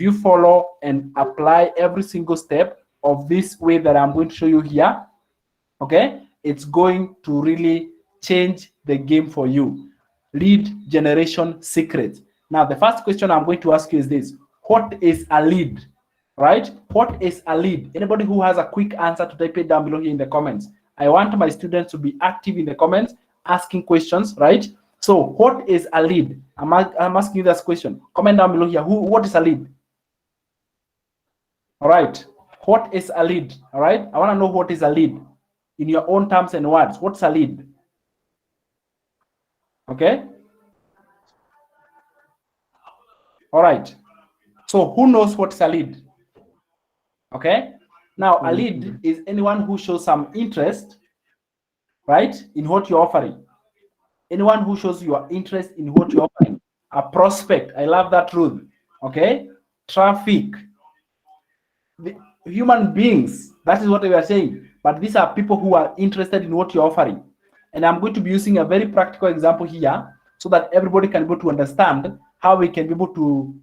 you follow and apply every single step of this way that I'm going to show you here, okay, it's going to really change the game for you. Lead generation secret. Now, the first question I'm going to ask you is this: what is a lead? Right? What is a lead? Anybody who has a quick answer to type it down below here in the comments. I want my students to be active in the comments, asking questions, right? So, what is a lead? I'm asking you this question. Comment down below here. What is a lead? All right. What is a lead? All right. I want to know what is a lead in your own terms and words. What's a lead? Okay. All right. So who knows what's a lead? Okay. Now, a lead is anyone who shows some interest, right, in what you're offering. Anyone who shows your interest in what you're offering. A prospect. I love that rule. Okay. Traffic. The human beings. That is what we are saying. But these are people who are interested in what you're offering. And I'm going to be using a very practical example here so that everybody can be able to understand how we can be able to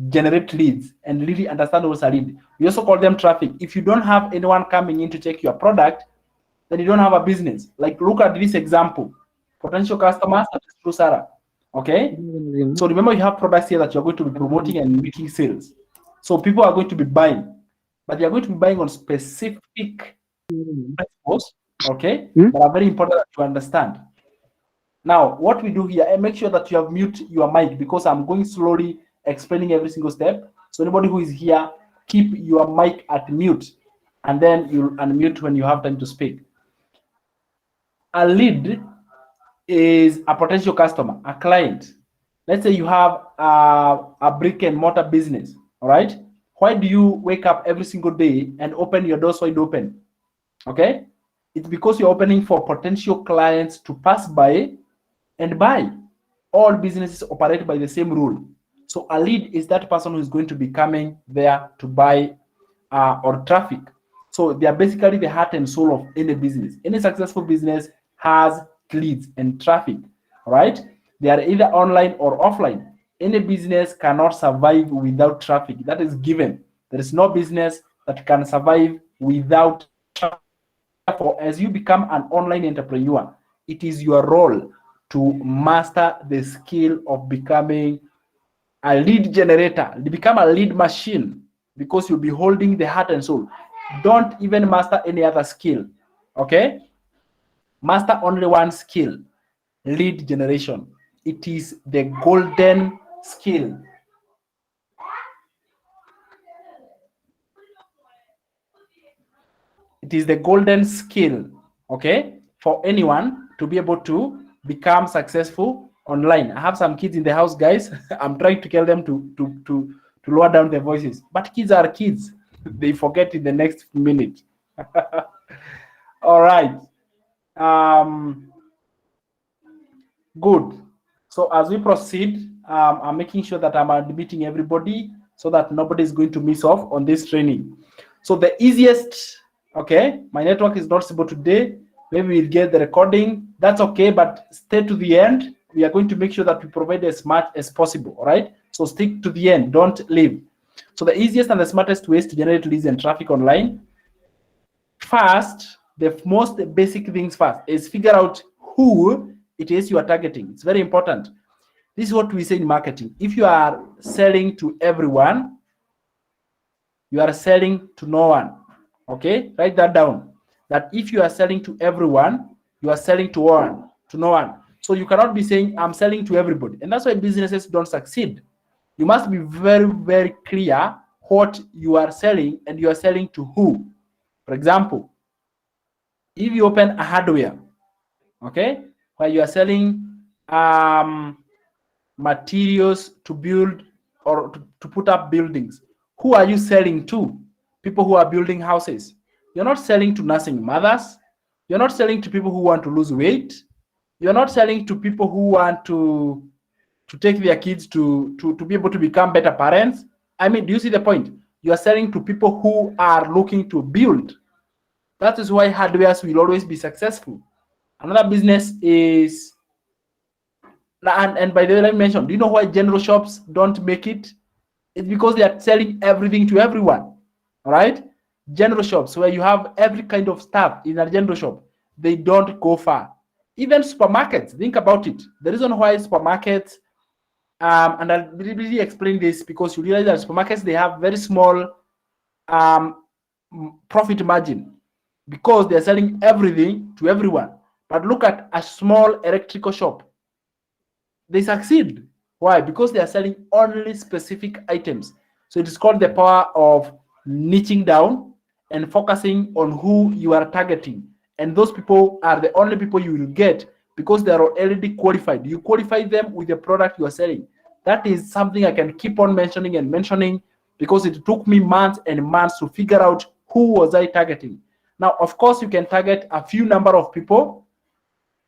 generate leads and really understand what's a lead. We also call them traffic. If you don't have anyone coming in to check your product, then you don't have a business. Like, look at this example. Potential customers through Sarah. Okay? So remember, you have products here that you're going to be promoting and making sales. So people are going to be buying, but they are going to be buying on specific principles, okay, that are very important to understand. Now, what we do here, and make sure that you have mute your mic because I'm going slowly explaining every single step. So anybody who is here, keep your mic at mute, and then you'll unmute when you have time to speak. A lead is a potential customer, a client. Let's say you have a brick and mortar business, all right? Why do you wake up every single day and open your doors wide open? Okay? It's because you're opening for potential clients to pass by and buy. All businesses operate by the same rule. So a lead is that person who is going to be coming there to buy or traffic. So they are basically the heart and soul of any business. Any successful business has leads and traffic, right? They are either online or offline. Any business cannot survive without traffic. That is given. There is no business that can survive without traffic. Therefore, as you become an online entrepreneur, it is your role to master the skill of becoming a lead generator. Become a lead machine because you'll be holding the heart and soul. Don't even master any other skill, okay? Master only one skill, lead generation. It is the golden skill. It is the golden skill, okay, for anyone to be able to become successful online. I have some kids in the house, guys. I'm trying to tell them to lower down their voices, but kids are kids. They forget in the next minute. All right. Good. So as we proceed, I'm making sure that I'm admitting everybody so that nobody is going to miss off on this training. So the easiest, okay, my network is not stable today. Maybe we'll get the recording. That's okay, but stay to the end. We are going to make sure that we provide as much as possible, all right? So stick to the end, don't leave. So the easiest and the smartest ways to generate leads and traffic online. First, the most basic things first is figure out who it is you are targeting. It's very important. This is what we say in marketing. If you are selling to everyone, you are selling to no one. Okay, write that down. That if you are selling to everyone, you are selling to no one. So you cannot be saying I'm selling to everybody, and that's why businesses don't succeed. You must be very, very clear what you are selling and you are selling to who. For example, if you open a hardware, okay, where you are selling materials to build or to put up buildings, who are you selling to? People who are building houses. You're not selling to nursing mothers. You're not selling to people who want to lose weight. You're not selling to people who want to take their kids to be able to become better parents. I mean, do you see the point? You are selling to people who are looking to build. That is why hardwares will always be successful. Another business is, and by the way, let me mention, do you know why general shops don't make it? It's because they are selling everything to everyone. All right. General shops where you have every kind of stuff in a general shop, they don't go far. Even supermarkets, think about it. The reason why supermarkets, and I'll really explain this because you realize that supermarkets, they have very small um, profit margin because they're selling everything to everyone. But look at a small electrical shop. They succeed. Why? Because they are selling only specific items. So it is called the power of niching down and focusing on who you are targeting. And those people are the only people you will get because they are already qualified. You qualify them with the product you are selling. That is something I can keep on mentioning and mentioning because it took me months and months to figure out who was I targeting. Now, of course, you can target a few number of people,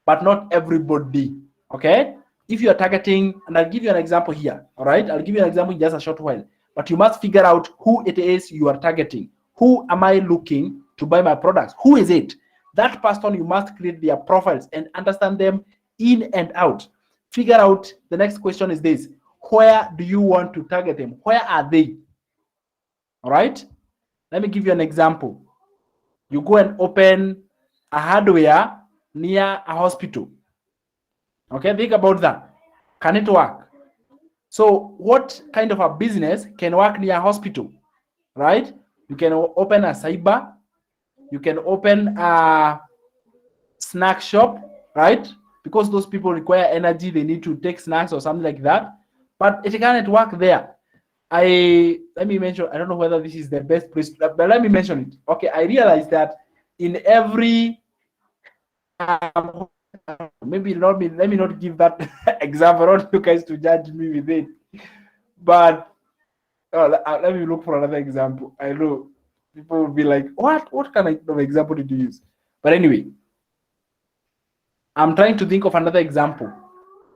but not everybody. Okay? If you are targeting, and I'll give you an example here. All right? I'll give you an example in just a short while. But you must figure out who it is you are targeting. Who am I looking to buy my products? Who is it? That person, you must create their profiles and understand them in and out. Figure out, the next question is this: where do you want to target them? Where are they? All right? Let me give you an example. You go and open a hardware near a hospital. Okay, think about that. Can it work? So what kind of a business can work near a hospital, right? You can open a cyber, you can open a snack shop, right? Because those people require energy, they need to take snacks or something like that. But it cannot work there. Let me mention, I don't know whether this is the best place, but let me mention it. Okay, I realized that in every maybe not me, let me not give that example. I want you guys to judge me with it. But let me look for another example. I know people will be like, what kind of example did you use? But anyway, I'm trying to think of another example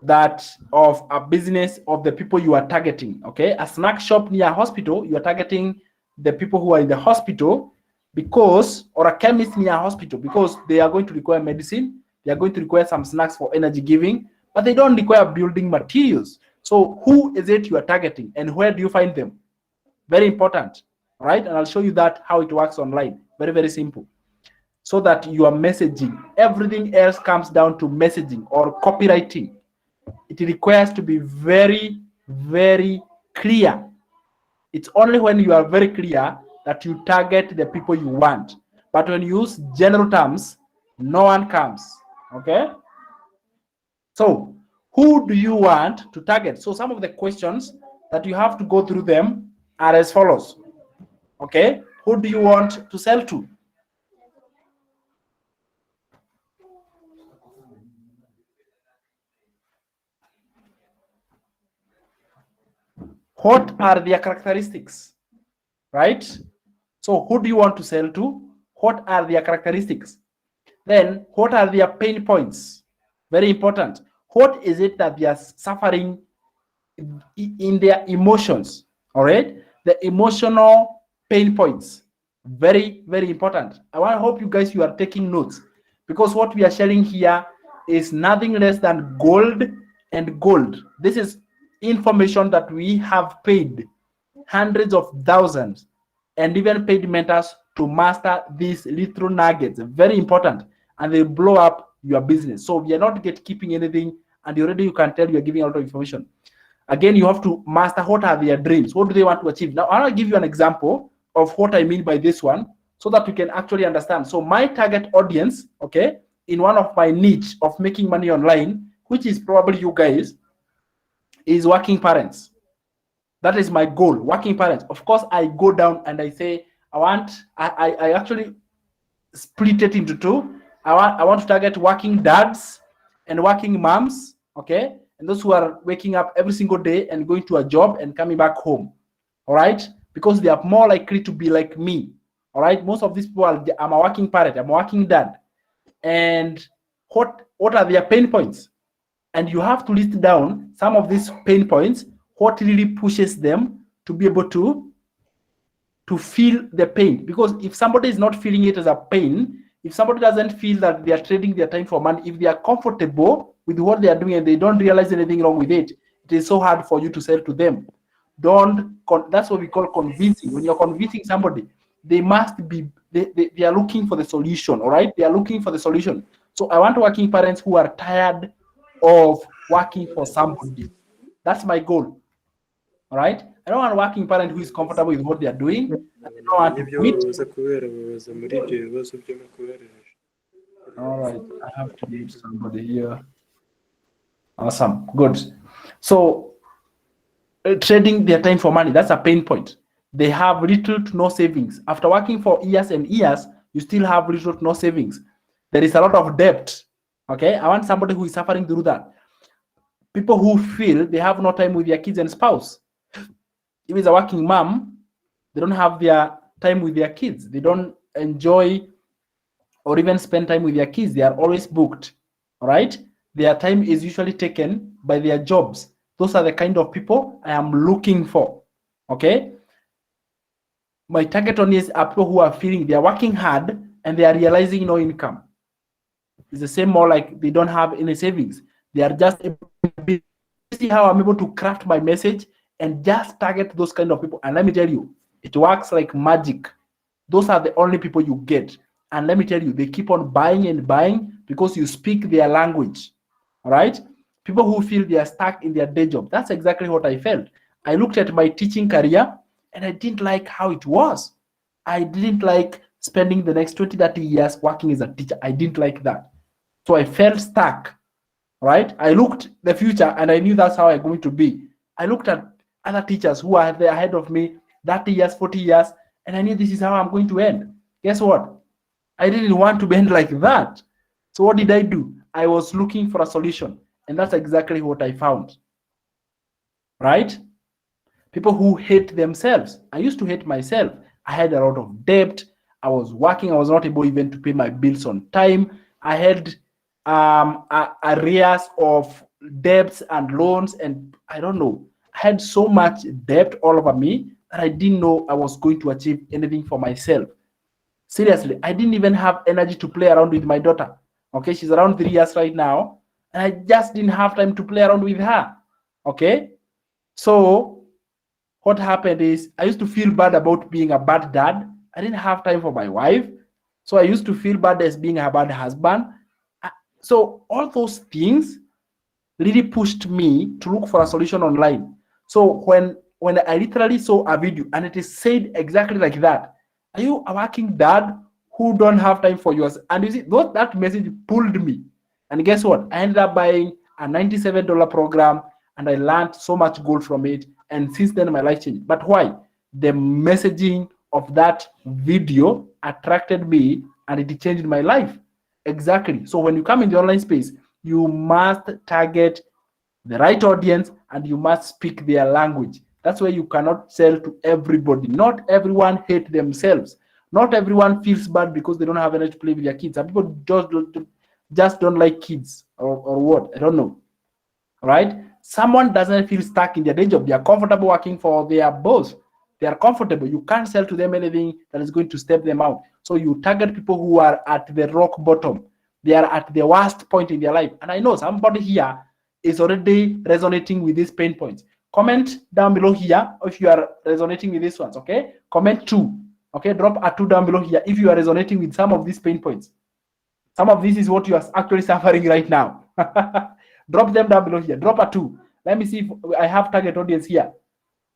that of a business of the people you are targeting. Okay, a snack shop near a hospital, you are targeting the people who are in the hospital because, or a chemist near a hospital because they are going to require medicine, they are going to require some snacks for energy giving, but they don't require building materials. So who is it you are targeting and where do you find them? Very important, right? And I'll show you that how it works online. Very, very simple. So that you are messaging. Everything else comes down to messaging or copywriting. It requires to be very, very clear. It's only when you are very clear that you target the people you want. But when you use general terms, no one comes. Okay? So, who do you want to target? So, some of the questions that you have to go through them are as follows. Okay? Who do you want to sell to? What are their characteristics? Right? So, who do you want to sell to? What are their characteristics? Then, what are their pain points? Very important. What is it that they are suffering in their emotions? All right? The emotional pain points. Very, very important. I hope you guys, you are taking notes because what we are sharing here is nothing less than gold and gold. This is information that we have paid hundreds of thousands and even paid mentors to master these little nuggets. Very important, and they blow up your business. So we are not gatekeeping anything, and already you can tell you are giving a lot of information. Again, you have to master what are their dreams. What do they want to achieve? Now, I'll give you an example of what I mean by this one so that you can actually understand. So my target audience, okay, in one of my niche of making money online, which is probably you guys, is working parents. That is my goal, working parents. Of course, I go down and I say, I actually split it into two. I want to target working dads and working moms, okay? And those who are waking up every single day and going to a job and coming back home, all right? Because they are more likely to be like me, all right? Most of these people I'm a working parent, I'm a working dad. And what are their pain points? And you have to list down some of these pain points, what really pushes them to be able to feel the pain. Because if somebody is not feeling it as a pain, if somebody doesn't feel that they are trading their time for money, if they are comfortable with what they are doing and they don't realize anything wrong with it, it is so hard for you to sell to them. That's what we call convincing. When you're convincing somebody, they must be, they are looking for the solution, all right? They are looking for the solution. So I want working parents who are tired of working for somebody. That's my goal, all right? I don't want a working parent who is comfortable with what they are doing. I don't want to quit. All right, I have to mute somebody here. Awesome, good. So trading their time for money, that's a pain point. They have little to no savings. After working for years and years, you still have little to no savings. There is a lot of debt. Okay, I want somebody who is suffering through that. People who feel they have no time with their kids and spouse. If it's a working mom, they don't have their time with their kids. They don't enjoy or even spend time with their kids. They are always booked. All right, their time is usually taken by their jobs. Those are the kind of people I am looking for. Okay, my target audience are people who are feeling they are working hard and they are realizing no income. It's the same, more like they don't have any savings. They are just able to see how I'm able to craft my message and just target those kind of people. And let me tell you, it works like magic. Those are the only people you get. And let me tell you, they keep on buying and buying because you speak their language. All right? People who feel they are stuck in their day job. That's exactly what I felt. I looked at my teaching career and I didn't like how it was. I didn't like spending the next 20, 30 years working as a teacher. I didn't like that. So I felt stuck, right? I looked the future and I knew that's how I'm going to be. I looked at other teachers who are there ahead of me, 30 years, 40 years, and I knew this is how I'm going to end. Guess what? I didn't want to end like that. So what did I do? I was looking for a solution, and that's exactly what I found, right? People who hate themselves. I used to hate myself. I had a lot of debt. I was working. I was not able even to pay my bills on time. I had arrears of debts and loans, and I don't know. I had so much debt all over me that I didn't know I was going to achieve anything for myself. Seriously, I didn't even have energy to play around with my daughter. Okay, she's around 3 years right now, and I just didn't have time to play around with her. Okay, so what happened is I used to feel bad about being a bad dad. I didn't have time for my wife, so I used to feel bad as being a bad husband. So all those things really pushed me to look for a solution online. So when I literally saw a video and it is said exactly like that, are you a working dad who don't have time for yours? And you see, that message pulled me. And guess what? I ended up buying a $97 program and I learned so much gold from it. And since then, my life changed. But why? The messaging of that video attracted me and it changed my life. Exactly. So when you come in the online space, you must target the right audience and you must speak their language. That's why you cannot sell to everybody. Not everyone hate themselves. Not everyone feels bad because they don't have energy to play with their kids. Some people just don't like kids or what. I don't know. Right? Someone doesn't feel stuck in their day job. They are comfortable working for their boss. They are comfortable. You can't sell to them anything that is going to step them out. So you target people who are at the rock bottom. They are at the worst point in their life. And I know somebody here is already resonating with these pain points. Comment down below here if you are resonating with these ones, okay? Comment 2, okay? Drop a 2 down below here if you are resonating with some of these pain points. Some of this is what you are actually suffering right now. Drop them down below here. Drop a 2. Let me see if I have target audience here.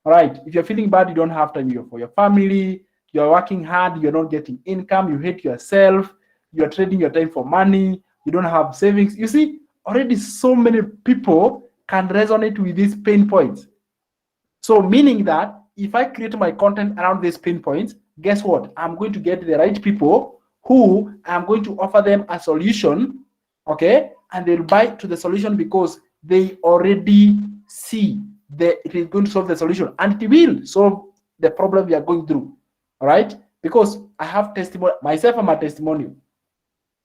All right. If you're feeling bad, you don't have time for your family, you're working hard, you're not getting income, you hate yourself, you're trading your time for money, you don't have savings. You see, already so many people can resonate with these pain points. So meaning that if I create my content around these pain points, guess what? I'm going to get the right people who I'm going to offer them a solution, okay? And they'll buy to the solution because they already see that it is going to solve the solution, and it will solve the problem we are going through, all right? Because I have testimony, myself, I'm a testimonial,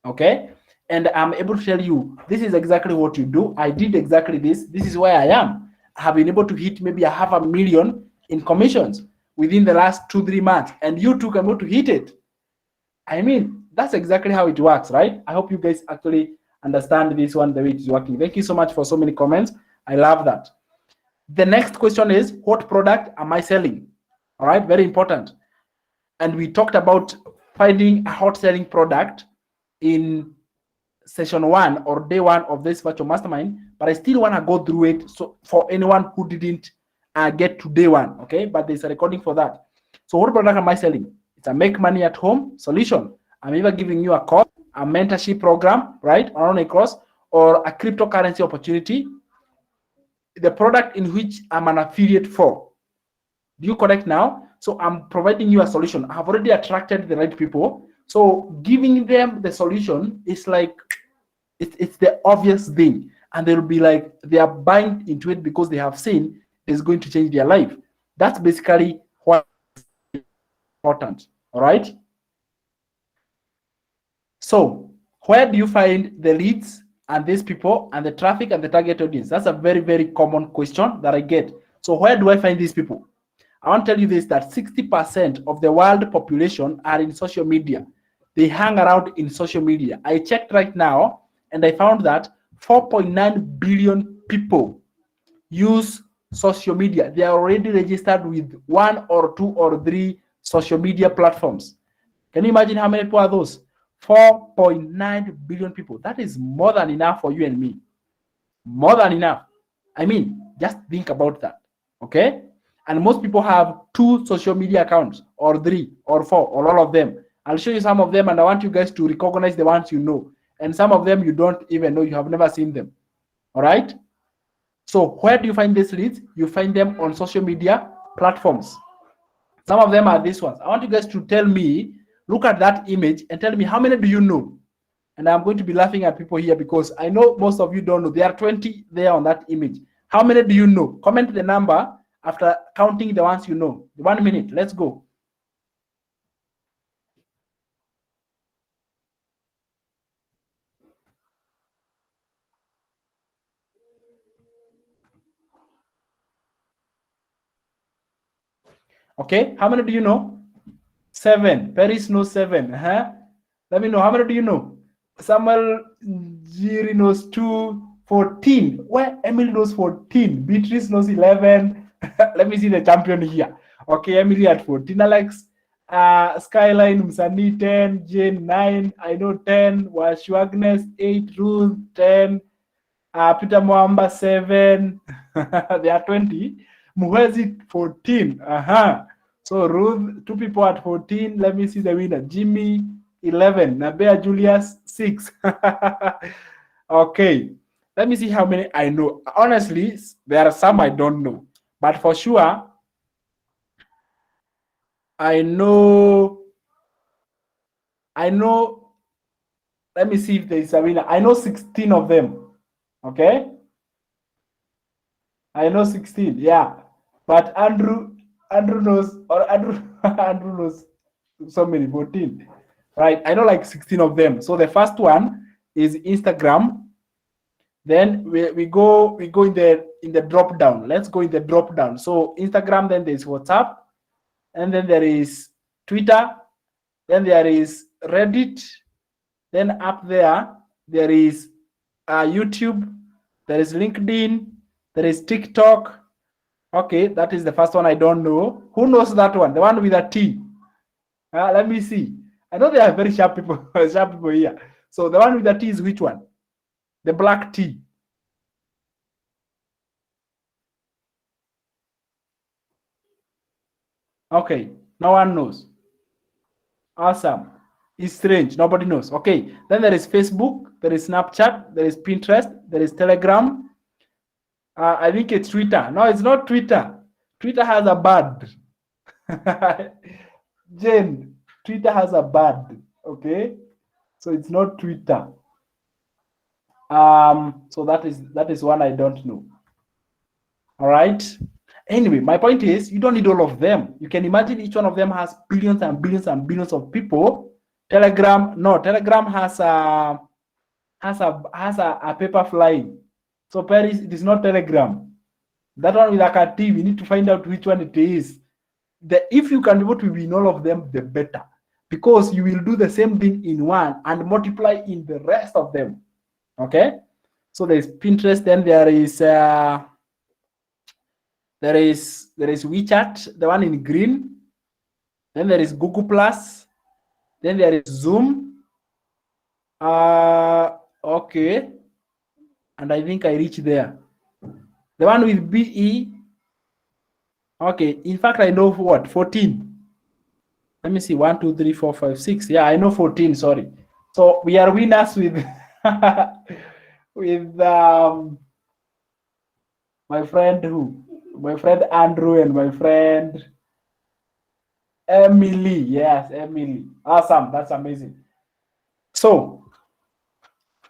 okay? And I'm able to tell you, this is exactly what you do. I did exactly this. This is where I am. I have been able to hit maybe $500,000 in commissions within the last 2-3 months, and you too can go to hit it. I mean, that's exactly how it works, right? I hope you guys actually understand this one, the way it is working. Thank you so much for so many comments. I love that. The next question is, what product am I selling? All right, very important. And we talked about finding a hot selling product in session 1 or day 1 of this virtual mastermind, but I still want to go through it. So for anyone who didn't get to day 1, okay, but there's a recording for that. So what product am I selling? It's a make money at home solution. I'm either giving you a course, a mentorship program, right, on a course, or a cryptocurrency opportunity, the product in which I'm an affiliate for. Do you correct now? So I'm providing you a solution. I have already attracted the right people. So giving them the solution is like, it's the obvious thing. And they'll be like, they are buying into it because they have seen it's going to change their life. That's basically what is important. All right. So where do you find the leads and these people and the traffic and the target audience? That's a very, very common question that I get. So where do I find these people? I want to tell you this, that 60% of the world population are in social media. They hang around in social media. I checked right now and I found that 4.9 billion people use social media. They are already registered with 1 or 2 or 3 social media platforms. Can you imagine how many people are those? 4.9 billion people. That is more than enough for you and me. More than enough. I mean, just think about that. Okay? And most people have 2 social media accounts, or 3, or 4, or all of them. I'll show you some of them, and I want you guys to recognize the ones you know. And some of them you don't even know, you have never seen them. All right? So where do you find these leads? You find them on social media platforms. Some of them are these ones. I want you guys to tell me, look at that image and tell me how many do you know? And I'm going to be laughing at people here because I know most of you don't know. There are 20 there on that image. How many do you know? Comment the number after counting the ones you know. 1 minute. Let's go. Okay. How many do you know? 7. Paris knows 7. Let me know. How many do you know? Samuel Jiri knows 2. 14. Where Emily knows 14. Beatrice knows 11. Let me see the champion here. Okay, Emily at 14. Alex, Skyline, Msani 10. Jane 9. I know 10. Washu Agnes 8. Ruth 10. Peter Mwamba 7. They are 20. Muhezi 14. So Ruth, 2 people at 14. Let me see the winner. Jimmy 11. Nabea Julius 6. Okay. Let me see how many I know. Honestly, there are some I don't know. But for sure, I know. Let me see if there is a winner. I know 16 of them. Okay. I know 16. Yeah. But Andrew knows, or Andrew knows so many, 14. Right. I know like 16 of them. So the first one is Instagram. Then we go in the drop down. Let's go in the drop down. So Instagram, then there's WhatsApp, and then there is Twitter, then there is Reddit, then up there is YouTube, there is LinkedIn, there is TikTok. Okay, that is the first one I don't know. Who knows that one? The one with a T. Let me see. I know there are very sharp people, here. So the one with the T is which one? The black T. Okay, no one knows. Awesome. It's strange. Nobody knows. Okay, then there is Facebook, there is Snapchat, there is Pinterest, there is Telegram. I think it's Twitter. No, it's not Twitter. Twitter has a bird. Jane, Twitter has a bird. Okay, so it's not Twitter. So that is one I don't know. All right. Anyway, my point is, you don't need all of them. You can imagine each one of them has billions and billions and billions of people. Telegram has a paper flying. So Paris, it is not Telegram. That one with a T, we need to find out which one it is. If you can be able to win all of them, the better. Because you will do the same thing in one and multiply in the rest of them. Okay? So there's Pinterest, then there is There is WeChat, the one in green. Then there is Google Plus. Then there is Zoom. Okay. And I think I reached there. The one with BE. Okay. In fact, I know what? 14. Let me see. 1, 2, 3, 4, 5, 6. Yeah, I know 14. Sorry. So we are winners with with my friend Andrew and my friend Emily. Yes, Emily. Awesome. That's amazing. So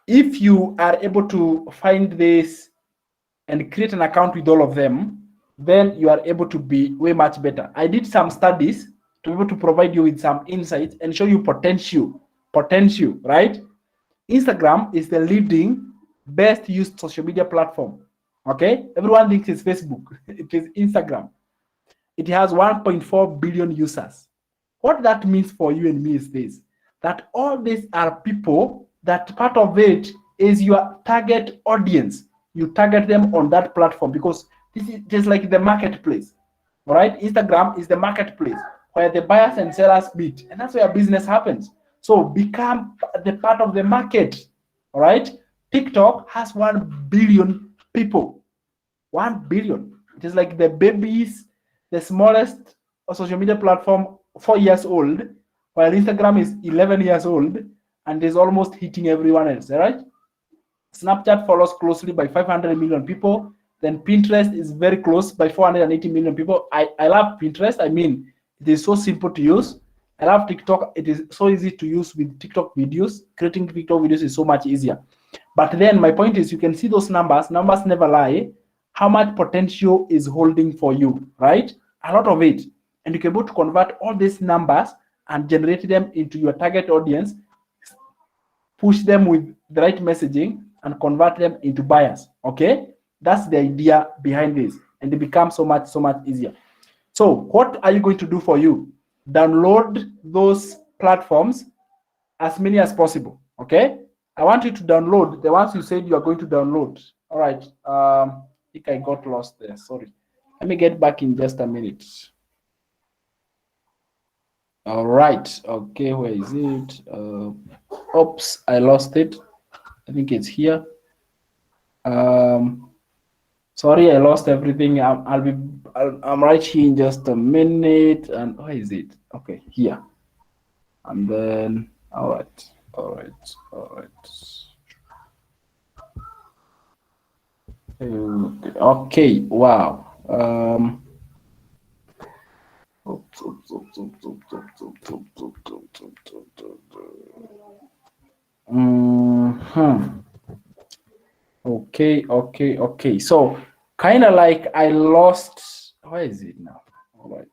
if you are able to find this and create an account with all of them, then you are able to be way much better. I did some studies to be able to provide you with some insights and show you potential, right? Instagram is the leading best used social media platform. Okay, everyone thinks it's Facebook. It is Instagram. It has 1.4 billion users. What that means for you and me is this: that all these are people that part of it is your target audience. You target them on that platform because this is just like the marketplace. All right, Instagram is the marketplace where the buyers and sellers meet, and that's where business happens. So become the part of the market. All right, TikTok has 1 billion people. 1 billion. It is like the babies, the smallest social media platform, 4 years old, while Instagram is 11 years old and is almost hitting everyone else. All right. Snapchat follows closely by 500 million people. Then Pinterest is very close by 480 million people. I love Pinterest. I mean, it is so simple to use. I love TikTok. It is so easy to use with TikTok videos. Creating TikTok videos is so much easier. But then my point is, you can see those numbers. Numbers never lie. How much potential is holding for you, right? A lot of it. And you can be able to convert all these numbers and generate them into your target audience, push them with the right messaging, and convert them into buyers. Okay, that's the idea behind this, and it becomes so much easier. So what are you going to do for you? Download those platforms, as many as possible. Okay, I want you to download the ones you said you are going to download. All right. I think I got lost there. Sorry. Let me get back in just a minute. All right. Okay, where is it? Oops, I lost it. I think it's here. Sorry, I lost everything. I'm right here in just a minute. And where is it? Okay, here. And then, all right. Okay, wow. Okay. So kind of like I lost. Where is it now? All right.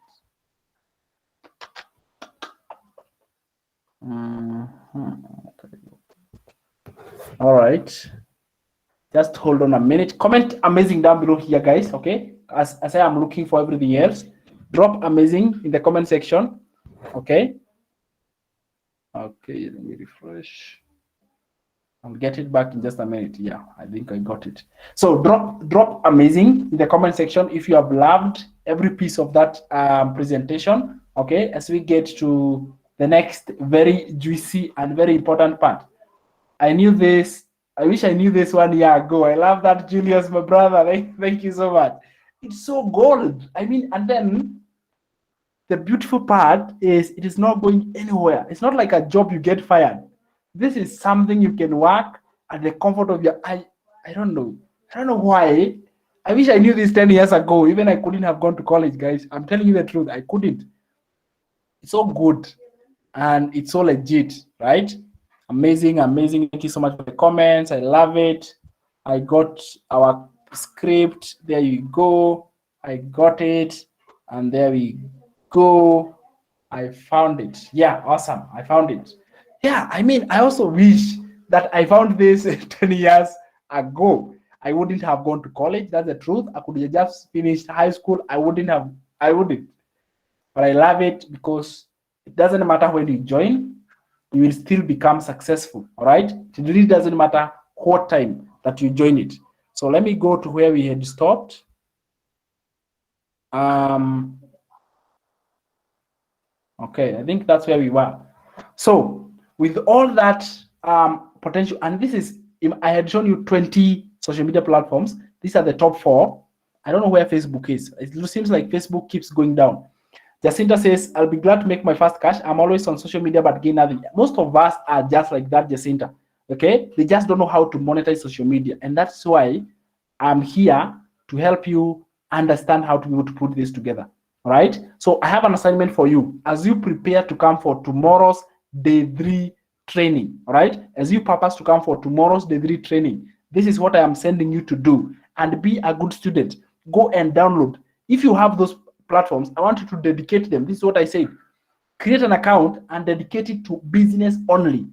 All right. Just hold on a minute. Comment amazing down below here, guys. Okay. As I am looking for everything else, drop amazing in the comment section. Okay. Okay. Let me refresh. I'll get it back in just a minute. Yeah, I think I got it. So drop amazing in the comment section if you have loved every piece of that presentation. Okay, as we get to the next very juicy and very important part. I knew this. I wish I knew this 1 year ago. I love that, Julius, my brother. Thank you so much. It's so gold. I mean, and then the beautiful part is it is not going anywhere. It's not like a job you get fired. This is something you can work at the comfort of your I don't know why. I wish I knew this 10 years ago. Even I couldn't have gone to college, guys. I'm telling you the truth. I couldn't. It's so good and it's so legit, right? Amazing. Thank you so much for the comments. I love it. I got our script. There you go. I got it. And there we go. I found it. Yeah, awesome. I found it. Yeah, I mean, I also wish that I found this 10 years ago. I wouldn't have gone to college. That's the truth. I could have just finished high school. I wouldn't. But I love it because it doesn't matter when you join, you will still become successful. All right. It really doesn't matter what time that you join it. So let me go to where we had stopped. Um, okay, I think that's where we were. So with all that potential, and this is, I had shown you 20 social media platforms. These are the top 4. I don't know where Facebook is. It seems like Facebook keeps going down. Jacinta says, I'll be glad to make my first cash. I'm always on social media, but gain nothing. Most of us are just like that, Jacinta. Okay? They just don't know how to monetize social media. And that's why I'm here to help you understand how to be able to put this together. All right? So I have an assignment for you as you prepare to come for tomorrow's day 3 training. All right? As you purpose to come for tomorrow's day 3 training, this is what I am sending you to do. And be a good student. Go and download. If you have those platforms, I want you to dedicate them. This is what I say. Create an account and dedicate it to business only.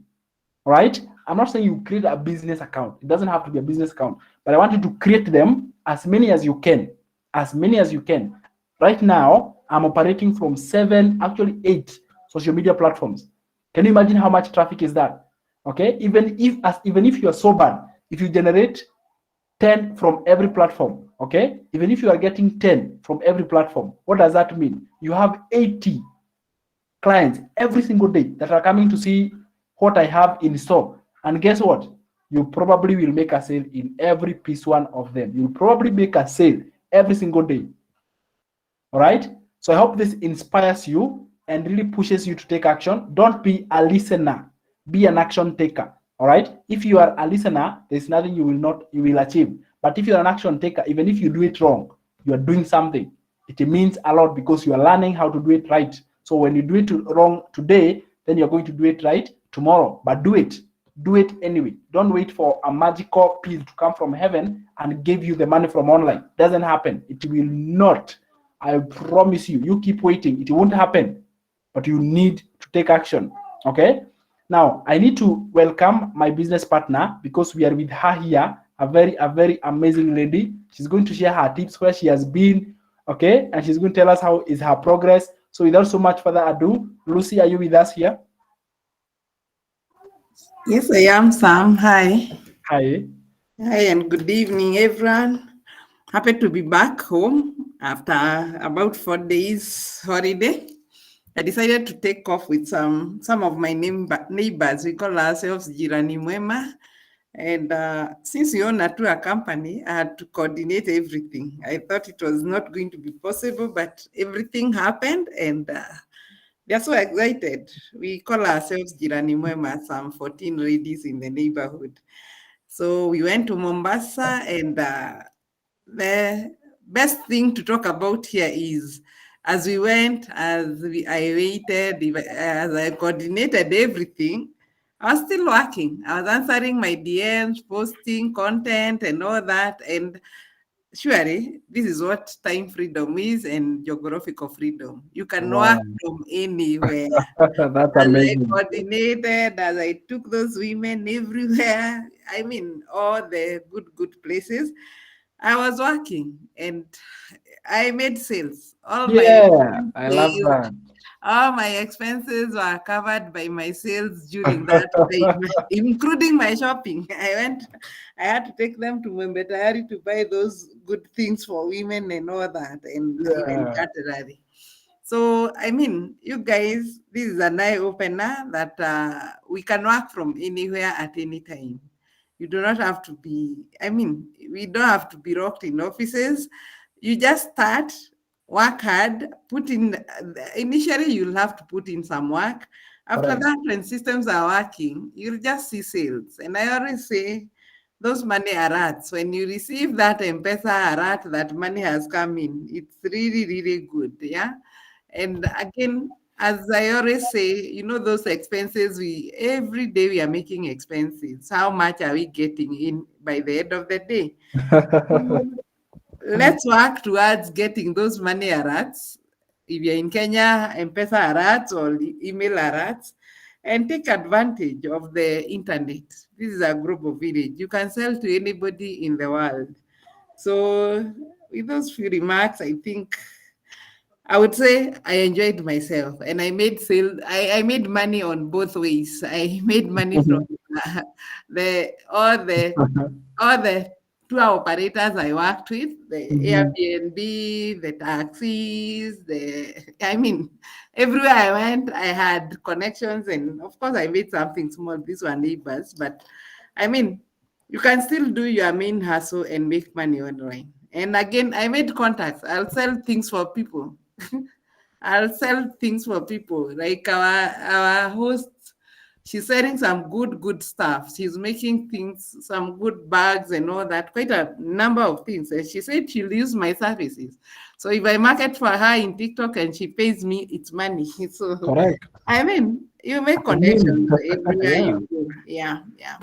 All right? I'm not saying you create a business account. It doesn't have to be a business account, but I want you to create them as many as you can. As many as you can. Right now, I'm operating from 7, actually 8 social media platforms. Can you imagine how much traffic is that? Okay? Even if you are so bad, if you generate 10 from every platform, okay? Even if you are getting 10 from every platform, what does that mean? You have 80 clients every single day that are coming to see what I have in store. And guess what? You probably will make a sale in every piece one of them. You'll probably make a sale every single day. All right? So I hope this inspires you and really pushes you to take action. Don't be a listener. Be an action taker. All right? If you are a listener, there's nothing you will achieve. But if you're an action taker, even if you do it wrong, you are doing something. It means a lot because you are learning how to do it right. So when you do it wrong today, then you're going to do it right tomorrow. But do it. Do it anyway. Don't wait for a magical pill to come from heaven and give you the money from online. Doesn't happen. It will not. I promise you. You keep waiting. It won't happen. But you need to take action. Okay? Now, I need to welcome my business partner because we are with her here, a very amazing lady. She's going to share her tips where she has been, okay? And she's going to tell us how is her progress. So without so much further ado, Lucy, are you with us here? Yes, I am, Sam. Hi. Hi. Hi, and good evening, everyone. Happy to be back home after about 4 days holiday. I decided to take off with some of my neighbors. We call ourselves Jirani Mwema. And since we own a company, I had to coordinate everything. I thought it was not going to be possible, but everything happened, and they're so excited. We call ourselves Jirani Mwema, some 14 ladies in the neighborhood. So we went to Mombasa, and the best thing to talk about here is as we went, I waited, as I coordinated everything, I was still working. I was answering my DMs, posting content, and all that. And surely, this is what time freedom is and geographical freedom. You can work Wow. from anywhere. That's As I amazing. coordinated, as I took those women everywhere, I mean, all the good places, I was working and I made sales. Yeah, I love that. All my expenses were covered by my sales during that time, including my shopping. I had to take them to Mwembetayari to buy those good things for women and all that, and even Yeah, cutlery. So, I mean, you guys, this is an eye opener that we can work from anywhere at any time. You do not have to be, I mean, we don't have to be locked in offices. You just start, work hard, initially you'll have to put in some work. After correct. that, when systems are working, you'll just see sales. And I always say, those money alerts, when you receive that M-Pesa alert that money has come in, it's really good, yeah? And again, as I always say, those expenses, every day we are making expenses. How much are we getting in by the end of the day? Let's work towards getting those money alerts. If you're in Kenya, M-Pesa alerts or email alerts, and take advantage of the internet. This is a global village. You can sell to anybody in the world. So with those few remarks, I think I would say I enjoyed myself and I made I made money on both ways. I made money from the all the tour operators I worked with, the Mhm. Airbnb, the taxis, I mean, everywhere I went, I had connections, and of course, I made something small. These were neighbors, but I mean, you can still do your main hustle and make money online. And again, I made contacts. I'll sell things for people. I'll sell things for people. Like our host, she's selling some good stuff. She's making things, some good bags and all that, quite a number of things. And she said she'll use my services. So if I market for her in TikTok and she pays me, it's money. So Correct. I mean, you make I mean, connections everywhere yeah. you go. Yeah, yeah.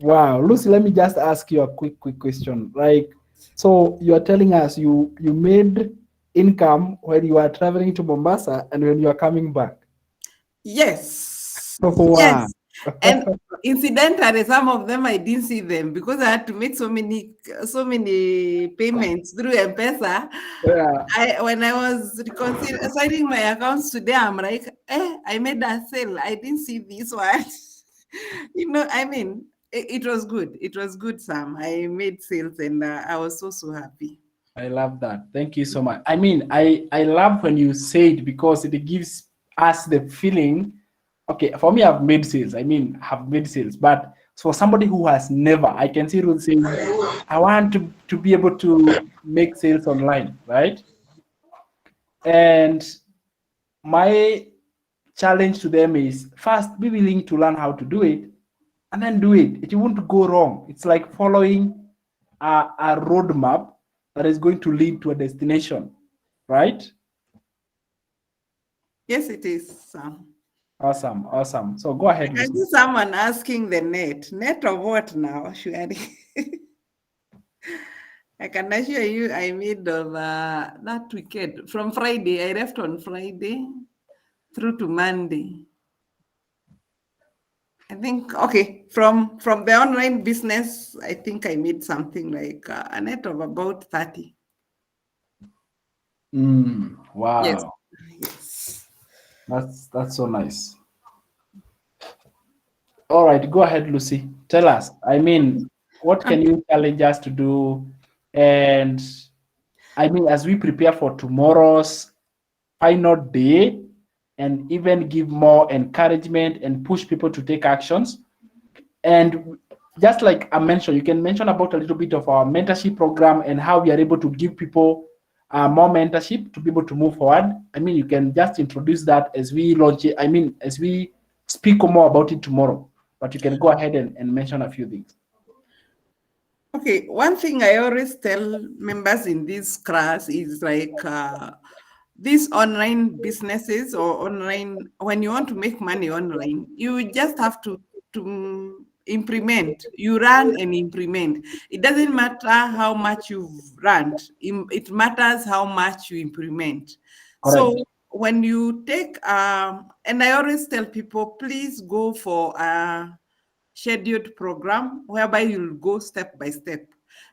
Wow, Lucy, let me just ask you a quick question. Like, so you are telling us you made income when you are traveling to Mombasa and when you are coming back. Yes, Wow. yes. And incidentally, some of them I didn't see them because I had to make so many payments through M-Pesa. Yeah, When I was reconciling my accounts today, I'm like, I made a sale. I didn't see this one. I mean, it was good. It was good, Sam. I made sales and I was so happy. I love that. Thank you so much. I mean, I love when you say it because it gives us the feeling. Okay, for me, I've made sales. I mean, have made sales, but for somebody who has never, I can see Ruth saying, I want to be able to make sales online, right? And my challenge to them is first be willing to learn how to do it and then do it. It won't go wrong. It's like following a roadmap that is going to lead to a destination, right? Yes, it is, Sam. Awesome, awesome. So go I ahead, can Lucy. see someone asking the net. Net of what now, Shuari? I can assure you I made of that weekend. From Friday, I left on Friday through to Monday. I think, okay, from the online business, I think I made something like a net of about 30. Yes. Wow, Yes. that's so nice. All right, go ahead, Lucy. Tell us. I mean, what can you challenge us to do? And I mean, as we prepare for tomorrow's final day, and even give more encouragement and push people to take actions. And just like I mentioned, you can mention about a little bit of our mentorship program and how we are able to give people more mentorship to be able to move forward. I mean, you can just introduce that as we launch it. I mean, as we speak more about it tomorrow. But you can go ahead and mention a few things. Okay, one thing I always tell members in this class is like these online businesses or online, when you want to make money online, you just have to implement. You run and implement. It doesn't matter how much you've run. It matters how much you implement. Correct. So when you take, and I always tell people, please go for scheduled program whereby you'll go step by step.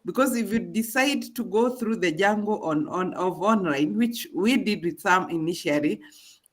Because if you decide to go through the jungle of online, which we did with some initially,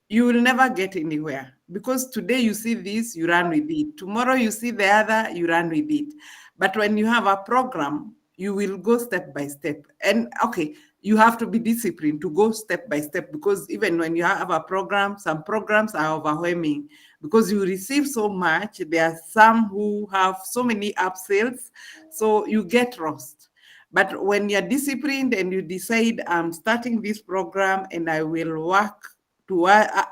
you will never get anywhere. Because today you see this, you run with it. Tomorrow you see the other, you run with it. But when you have a program, you will go step by step. And okay, you have to be disciplined to go step by step, because even when you have a program, some programs are overwhelming because you receive so much. There are some who have so many upsells, so you get lost. But when you're disciplined and you decide, I'm starting this program and I will work to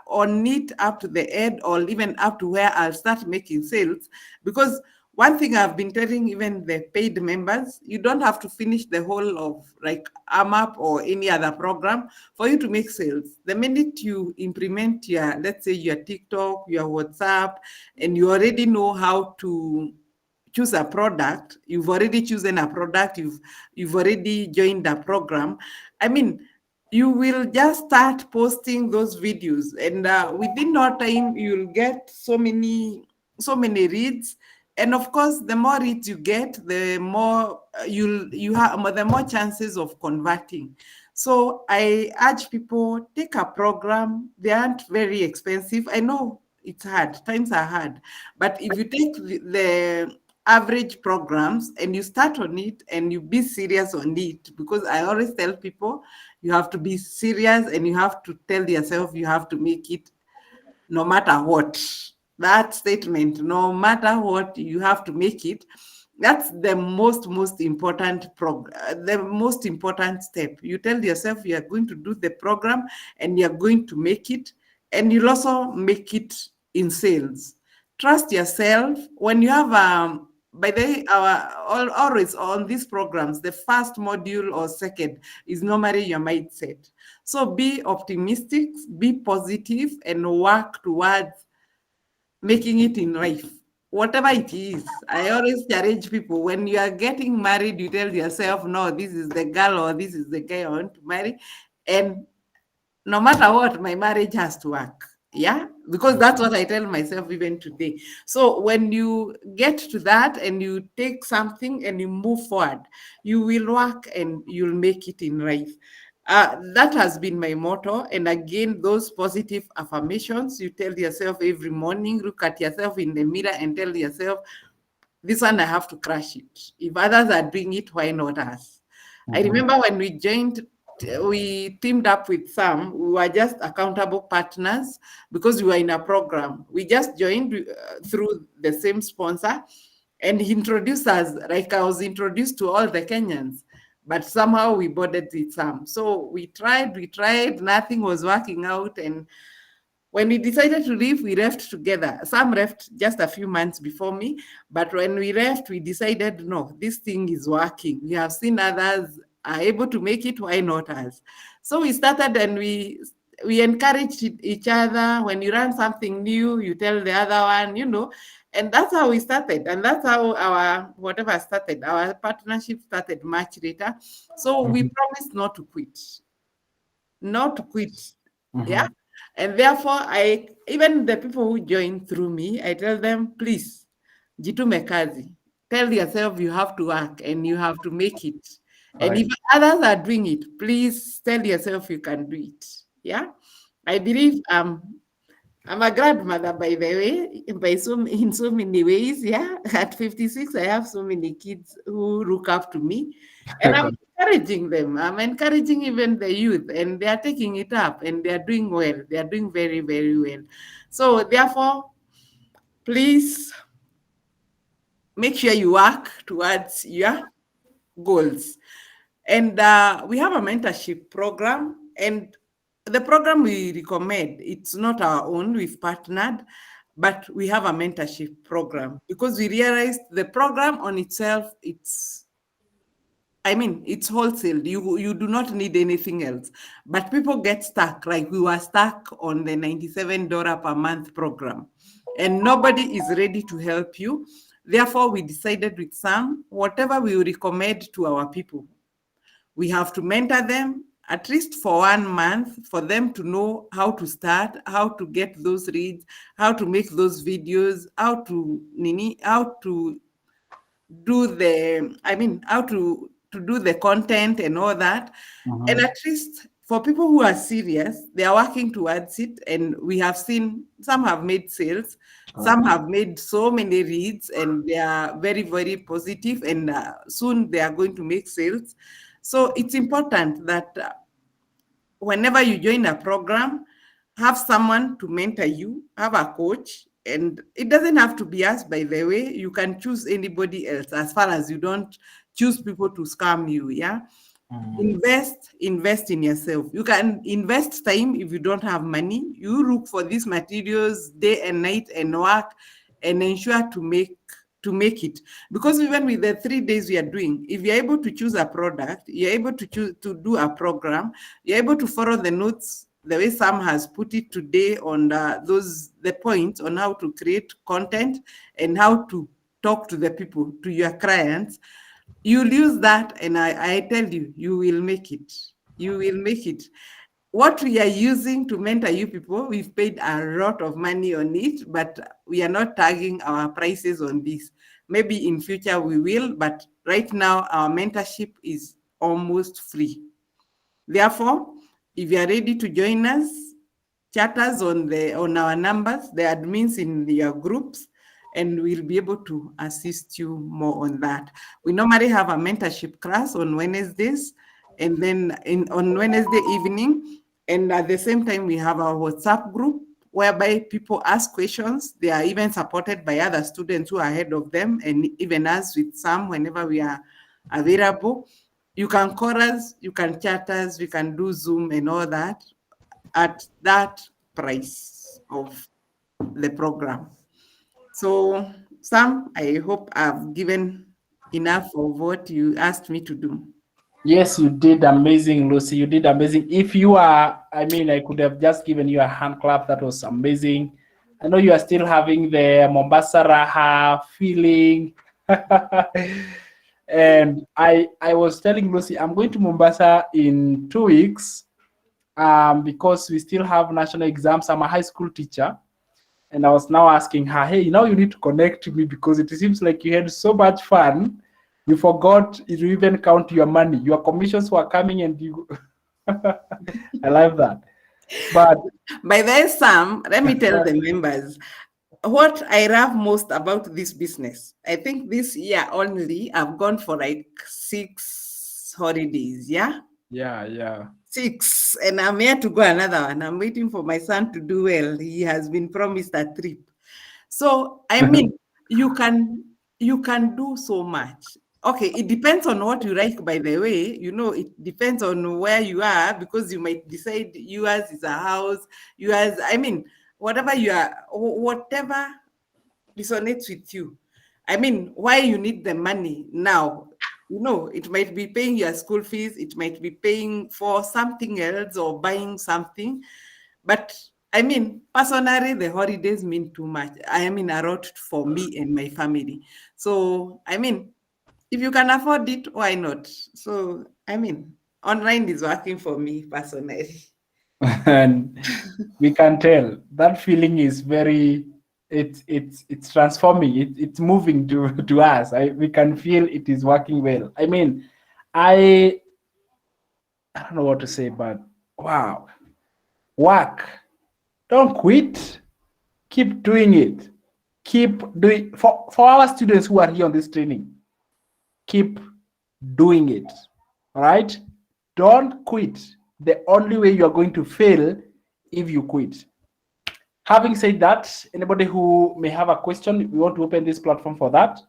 on it up to the end, or even up to where I'll start making sales. Because one thing I've been telling even the paid members, you don't have to finish the whole of like AMAP or any other program for you to make sales. The minute you implement your, let's say your TikTok, your WhatsApp, and you already know how to choose a product, you've already chosen a product, you've already joined a program. I mean, you will just start posting those videos, and within no time you'll get so many reads. And of course, the more reads you get, the more you have, the more chances of converting. So I urge people, take a program. They aren't very expensive. I know it's hard, times are hard, but if you take average programs and you start on it and you be serious on it, because I always tell people you have to be serious and you have to tell yourself you have to make it no matter what. That statement, no matter what, you have to make it. That's the most important the most important step. You tell yourself you are going to do the program and you're going to make it, and you'll also make it in sales. Trust yourself. When you have by the way, always on these programs, the first module or second is normally your mindset. So be optimistic, be positive, and work towards making it in life, whatever it is. I always challenge people, when you are getting married, you tell yourself, no, this is the girl or this is the guy I want to marry. And no matter what, my marriage has to work. Yeah, because that's what I tell myself even today. So when you get to that and you take something and you move forward, you will work and you'll make it in life. That has been my motto. And again, those positive affirmations you tell yourself every morning, look at yourself in the mirror and tell yourself, this one I have to crush it. If others are doing it, why not us? I remember when we joined, we teamed up with some, we were just accountable partners because we were in a program. We just joined through the same sponsor, and he introduced us like I was introduced to all the Kenyans, but somehow we boarded with some. So we tried, nothing was working out. And when we decided to leave, we left together. Some left just a few months before me, but when we left, we decided, no, this thing is working. We have seen others are able to make it, why not us? So we started and we encouraged each other. When you learn something new, you tell the other one, and that's how we started. And that's how our whatever started. Our partnership started much later. So we promised not to quit. Not to quit. Yeah. And therefore, even the people who join through me, I tell them, please, jitume kazi. Tell yourself you have to work and you have to make it. And Right. if others are doing it, please tell yourself you can do it. Yeah. I believe I'm a grandmother, by the way, in so many ways. Yeah. At 56, I have so many kids who look up to me. And I'm encouraging them. I'm encouraging even the youth, and they are taking it up and they are doing well. They are doing very, very well. So therefore, please make sure you work towards your goals. And we have a mentorship program, and the program we recommend, it's not our own, we've partnered, but we have a mentorship program because we realized the program on itself, it's wholesale. You do not need anything else. But people get stuck, like we were stuck on the $97 per month program, and nobody is ready to help you. Therefore, we decided with Sam, whatever we recommend to our people, we have to mentor them at least for 1 month for them to know how to start, how to get those reads, how to make those videos, how to do how to do the content and all that. And at least for people who are serious, they are working towards it. And we have seen some have made sales, some have made so many reads, and they are very, very positive, and soon they are going to make sales. So it's important that whenever you join a program, have someone to mentor you, have a coach. And it doesn't have to be us, by the way. You can choose anybody else, as far as you don't choose people to scam you. Yeah. Invest in yourself. You can invest time. If you don't have money, you look for these materials day and night and work and ensure to make it. Because even with the 3 days we are doing, if you're able to choose a product, you're able to choose to do a program, you're able to follow the notes the way Sam has put it today on the points on how to create content and how to talk to the people, to your clients. You'll use that, and I tell you, you will make it. You will make it. What we are using to mentor you people, we've paid a lot of money on it, but we are not tagging our prices on this. Maybe in future we will, but right now our mentorship is almost free. Therefore, if you are ready to join us, chat us on our numbers, the admins in your groups, and we'll be able to assist you more on that. We normally have a mentorship class on Wednesdays, and then on Wednesday evening, and at the same time, we have our WhatsApp group whereby people ask questions. They are even supported by other students who are ahead of them, and even us with some whenever we are available. You can call us, you can chat us, we can do Zoom and all that at that price of the program. So, Sam, I hope I've given enough of what you asked me to do. Yes, you did amazing, Lucy. You did amazing. If you are, I mean, I could have just given you a hand clap. That was amazing. I know you are still having the Mombasa Raha feeling. And I was telling Lucy, I'm going to Mombasa in 2 weeks because we still have national exams. I'm a high school teacher. And I was now asking her, hey, now you need to connect to me because it seems like you had so much fun. You forgot to even count your money. Your commissions were coming and you. I love that. But By the way, Sam, let me tell the members what I love most about this business. I think this year only I've gone for like 6 holidays. Yeah. yeah. 6, and I'm here to go another one. I'm waiting for my son to do well. He has been promised a trip. So I mean, you can do so much. Okay, it depends on what you like, by the way. It depends on where you are, because you might decide yours is a house, yours, I mean, whatever resonates with you. I mean, why you need the money now? It might be paying your school fees, it might be paying for something else or buying something. But I mean, personally, the holidays mean too much. I mean, a lot for me and my family. So, I mean, if you can afford it, why not? So, I mean, online is working for me personally. And we can tell that feeling is very. It's transforming. It's moving to us. We can feel it is working well. I mean, I I don't know what to say, but wow, work. Don't quit. Keep doing it. Keep doing for our students who are here on this training. Keep doing it. All right. Don't quit. The only way you are going to fail if you quit. Having said that, anybody who may have a question, we want to open this platform for that.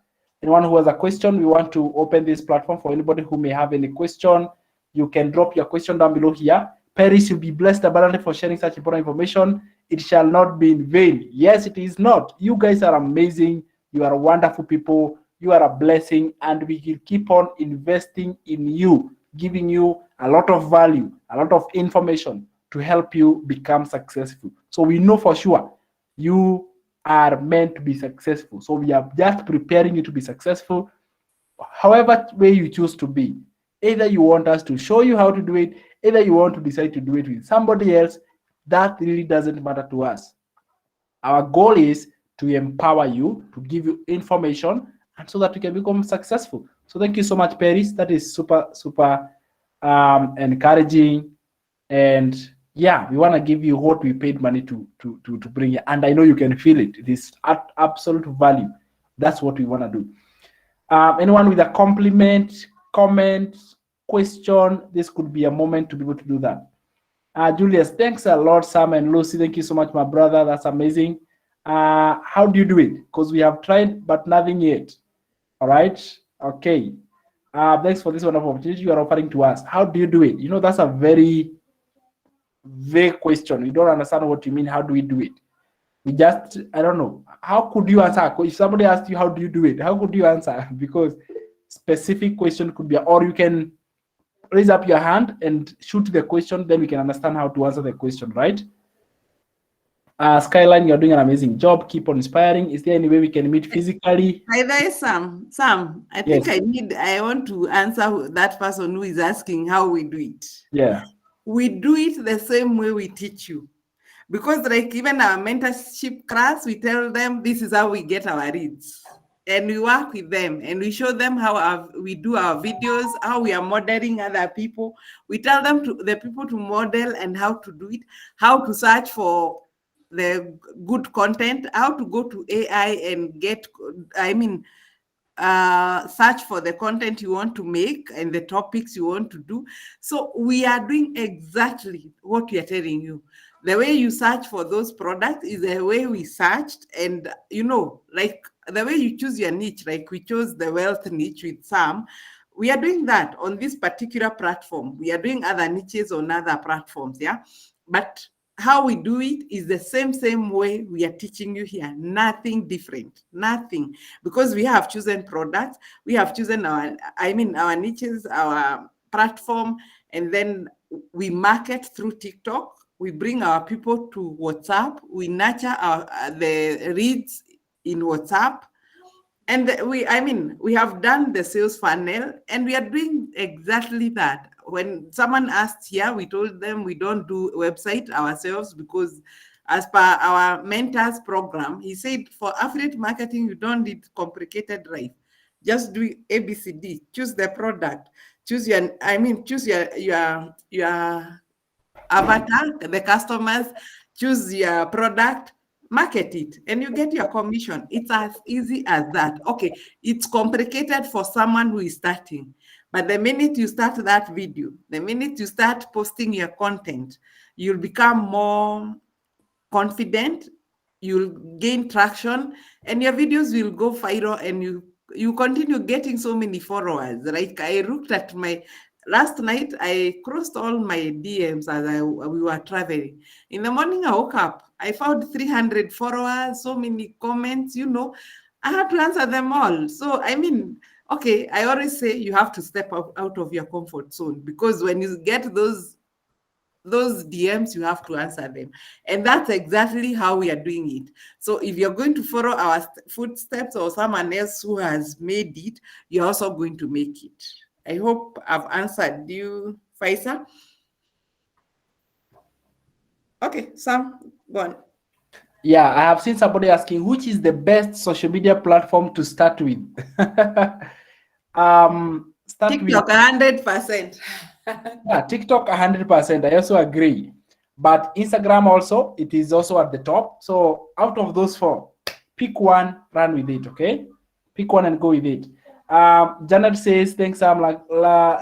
Anyone who has a question, we want to open this platform for anybody who may have any question. You can drop your question down below here. Paris will be blessed abundantly for sharing such important information. It shall not be in vain. Yes, it is not. You guys are amazing. You are wonderful people. You are a blessing, and we will keep on investing in you, giving you a lot of value, a lot of information to help you become successful. So we know for sure you are meant to be successful. So we are just preparing you to be successful, however way you choose to be. Either you want us to show you how to do it, either you want to decide to do it with somebody else, that really doesn't matter to us. Our goal is to empower you, to give you information, and so that you can become successful. So thank you so much, Paris. That is super encouraging. And yeah, we want to give you what we paid money to bring you. And I know you can feel it. It is absolute value. That's what we want to do. Anyone with a compliment, comment, question, this could be a moment to be able to do that. Julius, thanks a lot, Sam and Lucy. Thank you so much, my brother. That's amazing. How do you do it? Because we have tried, but nothing yet. All right. Okay. Thanks for this wonderful opportunity you are offering to us. How do you do it? That's a very vague question. We don't understand what you mean. How do we do it? We just, I don't know. How could you answer? If somebody asked you, how do you do it? How could you answer? Because specific question could be, or you can raise up your hand and shoot the question, then we can understand how to answer the question, right? Skyline, you're doing an amazing job. Keep on inspiring. Is there any way we can meet physically? Hi there, Sam. Sam, I think Yes. I want to answer that person who is asking how we do it. Yeah. We do it the same way we teach you. Because like even our mentorship class, we tell them this is how we get our reads. And we work with them and we show them how we do our videos, how we are modeling other people. We tell them the people to model and how to do it, how to search for the good content, how to go to AI and get, search for the content you want to make and the topics you want to do. So we are doing exactly what we are telling you. The way you search for those products is the way we searched, and like the way you choose your niche, like we chose the wealth niche with Sam. We are doing that on this particular platform. We are doing other niches on other platforms, yeah. But how we do it is the same way we are teaching you here. Nothing different, nothing. Because we have chosen products, we have chosen our niches, our platform, and then we market through TikTok. We bring our people to WhatsApp. We nurture the reads in WhatsApp. And we have done the sales funnel, and we are doing exactly that. When someone asked here, we told them we don't do website ourselves, because as per our mentor's program, he said for affiliate marketing, you don't need complicated life. Just do ABCD, choose the product, choose your avatar, the customers, choose your product, market it, and you get your commission. It's as easy as that. Okay, it's complicated for someone who is starting, but the minute you start that video, the minute you start posting your content, you'll become more confident, you'll gain traction, and your videos will go viral, and you continue getting so many followers. Like I looked at my last night, I crossed all my DMs as we were traveling. In the morning, I woke up, I found 300 followers, so many comments, I had to answer them all. So, okay, I always say you have to step out of your comfort zone, because when you get those DMs, you have to answer them. And that's exactly how we are doing it. So if you're going to follow our footsteps or someone else who has made it, you're also going to make it. I hope I've answered you, Faisal. Okay, Sam, go on. Yeah, I have seen somebody asking which is the best social media platform to start with. Start TikTok, with 100%. yeah, TikTok 100%. I also agree. But Instagram also, it is also at the top. So out of those four, pick one, run with it, okay? Pick one and go with it. Janet says, thanks, I'm like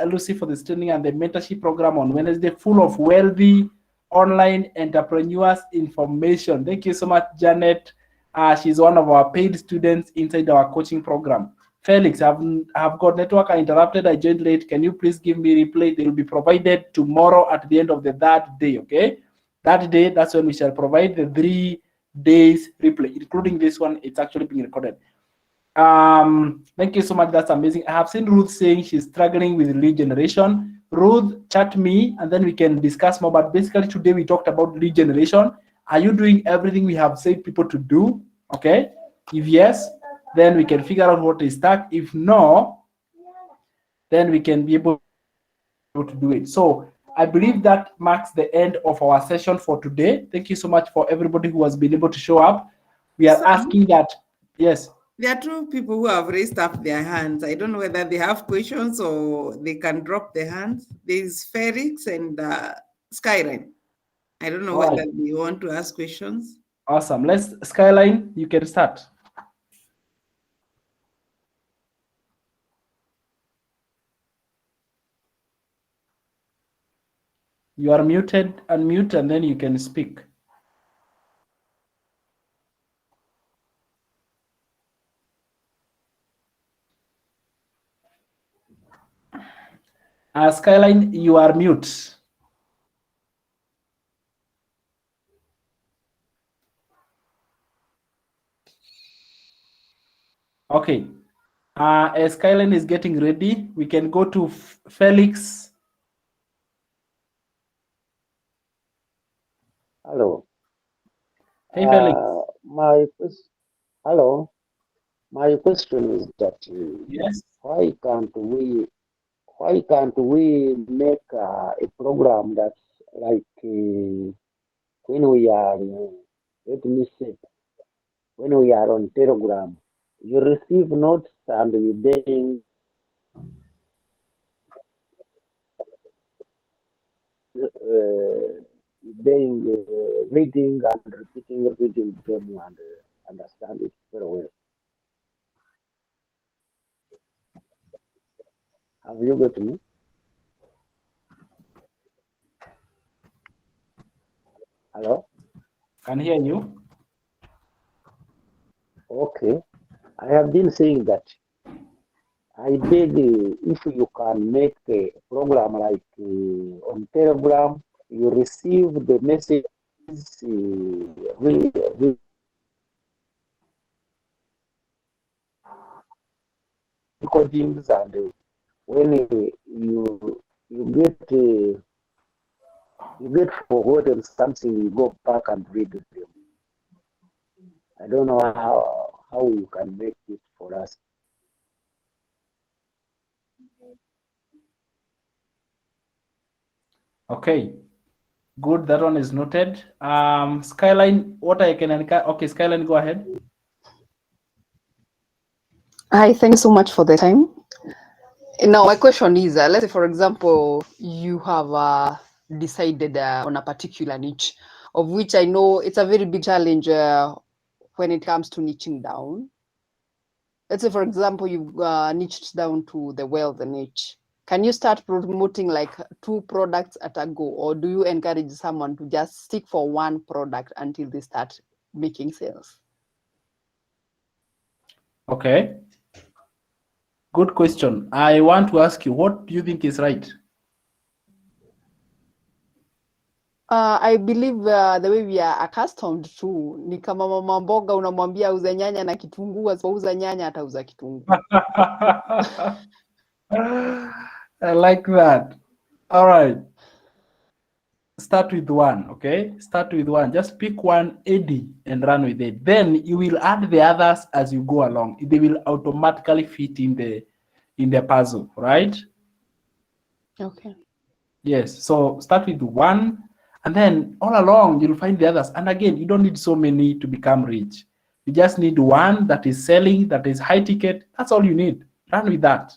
Lucy for the training and the mentorship program on Wednesday, full of wealthy online entrepreneurs information. Thank you so much, Janet. She's one of our paid students inside our coaching program. Felix, I've got network. I interrupted. I joined late. Can you please give me replay? They will be provided tomorrow at the end of the third day, okay? That day, that's when we shall provide the 3 days replay, including this one. It's actually being recorded. Thank you so much. That's amazing. I have seen Ruth saying she's struggling with lead generation. Ruth, chat me and then we can discuss more. But basically today we talked about lead generation. Are you doing everything we have said people to do? Okay. If yes, then we can figure out what is stuck. If no, then we can be able to do it. So I believe that marks the end of our session for today. Thank you so much for everybody who has been able to show up. We are asking that, yes. There are 2 people who have raised up their hands. I don't know whether they have questions or they can drop their hands. There's Felix and Skyline. I don't know whether they want to ask questions. Awesome. Let's, Skyline, you can start. You are muted, unmute, and then you can speak. Skyline, you are mute. Okay. As Skyline is getting ready, we can go to Felix. Hello. Hey, Felix. Hello. My question is that Yes. why can't we make a program that's like when we are let me say when we are on Telegram, you receive notes and we then reading and repeating them and understand it very well. Have you got me? Hello? Can hear you. Okay. I have been saying that I beg if you can make a program like on Telegram, you receive the message recordings, and when you get forgotten something, you go back and read them. I don't know how you can make it for us. Okay, good. That one is noted. Skyline, what I can okay, Skyline, go ahead. Hi, thanks so much for the time. Now, my question is, let's say, for example, you have decided on a particular niche, of which I know it's a very big challenge when it comes to niching down. Let's say, for example, you've niched down to the wealth niche. Can you start promoting like 2 products at a go, or do you encourage someone to just stick for one product until they start making sales? Okay. Good question. I want to ask you, what do you think is right? I believe the way we are accustomed to ni kama mama mboga unamwambia auze nyanya na kitunguu, asipouza nyanya atauza kitunguu. I like that. All right. Start with one, okay? Start with one. Just pick one, Eddie, and run with it. Then you will add the others as you go along. They will automatically fit in the puzzle, right? Okay. Yes. So start with one, and then all along you'll find the others. And again, you don't need so many to become rich. You just need one that is selling, that is high ticket. That's all you need. Run with that.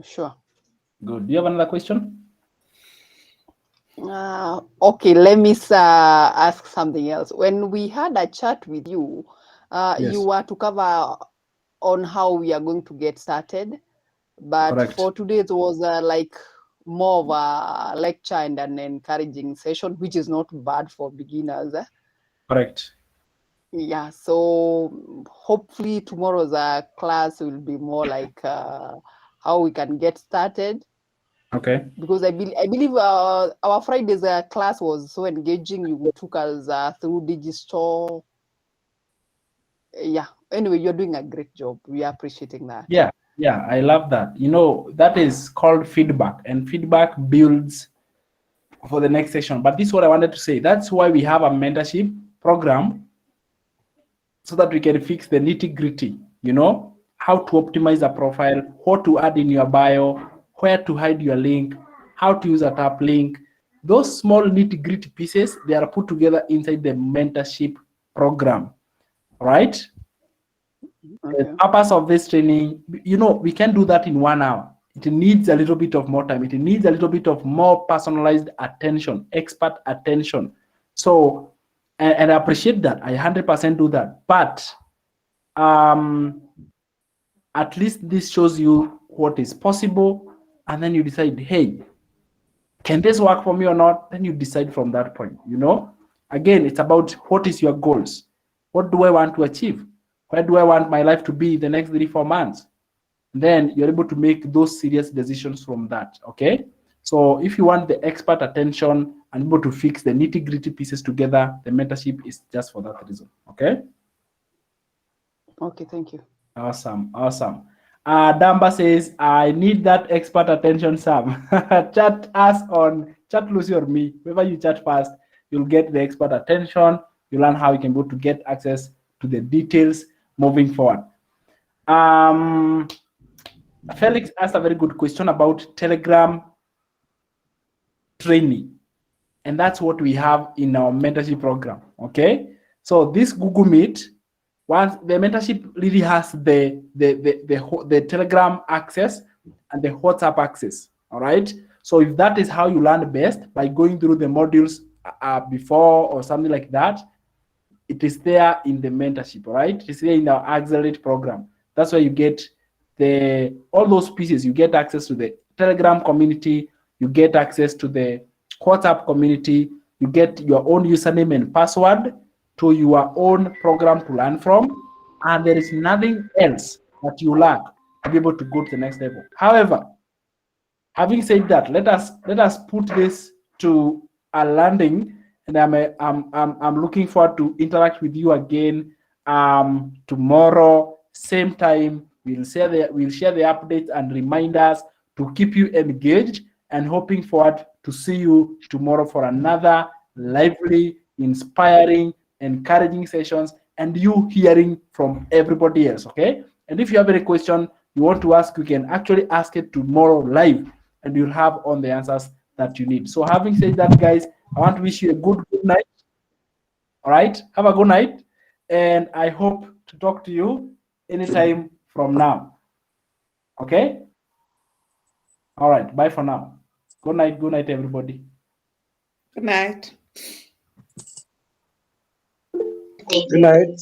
Sure. Good. Do you have another question? Okay, let me ask something else. When we had a chat with you, Yes. you were to cover on how we are going to get started, but Correct. for today it was like more of a lecture and an encouraging session, which is not bad for beginners. Correct. Yeah, so hopefully tomorrow's class will be more like how we can get started. Okay. Because I believe our Friday's class was so engaging. You took us through Digistore. Yeah. Anyway, you're doing a great job. We are appreciating that. Yeah. Yeah, I love that. You know, that is called feedback, and feedback builds for the next session. But this is what I wanted to say. That's why we have a mentorship program, so that we can fix the nitty-gritty, you know, how to optimize a profile, what to add in your bio, where to hide your link, how to use a tap link. Those small nitty-gritty pieces, they are put together inside the mentorship program, right? Okay. The purpose of this training, you know, we can do that in 1 hour. It needs a little bit of more time. It needs a little bit of more personalized attention, expert attention. So, and I appreciate that. I 100% do that. But at least this shows you what is possible, and then you decide, hey, can this work for me or not? Then you decide from that point, you know. Again, it's about what is your goals. What do I want to achieve? Where do I want my life to be the next 3-4 months? Then you're able to make those serious decisions from that, okay? So if you want the expert attention and able to fix the nitty-gritty pieces together, the mentorship is just for that reason, okay? Okay, thank you. Awesome, awesome. Damba says, I need that expert attention, Sam. Chat us on Chat Lucy or me. Whoever you chat first, you'll get the expert attention. You learn how you can go to get access to the details moving forward. Felix asked a very good question about Telegram training. And that's what we have in our mentorship program, okay? So this Google Meet, once the mentorship really has the Telegram access and the WhatsApp access, all right? So if that is how you learn best, by going through the modules before or something like that, it is there in the mentorship, right? It is there in our Accelerate program. That's where you get all those pieces. You get access to the Telegram community, you get access to the WhatsApp community, you get your own username and password to your own program to learn from, and there is nothing else that you lack to be able to go to the next level. However, having said that, let us put this to a landing, and I'm looking forward to interact with you again tomorrow, same time. We'll share the updates and reminders to keep you engaged, and hoping forward to see you tomorrow for another lively, inspiring, encouraging sessions, and you hearing from everybody else. Okay. And if you have any question you want to ask, you can actually ask it tomorrow live, and you'll have all the answers that you need. So having said that, guys, I want to wish you a good night. All right, have a good night, and I hope to talk to you anytime from now. Okay. All right, bye for now. Good night, everybody. Good night. Good night.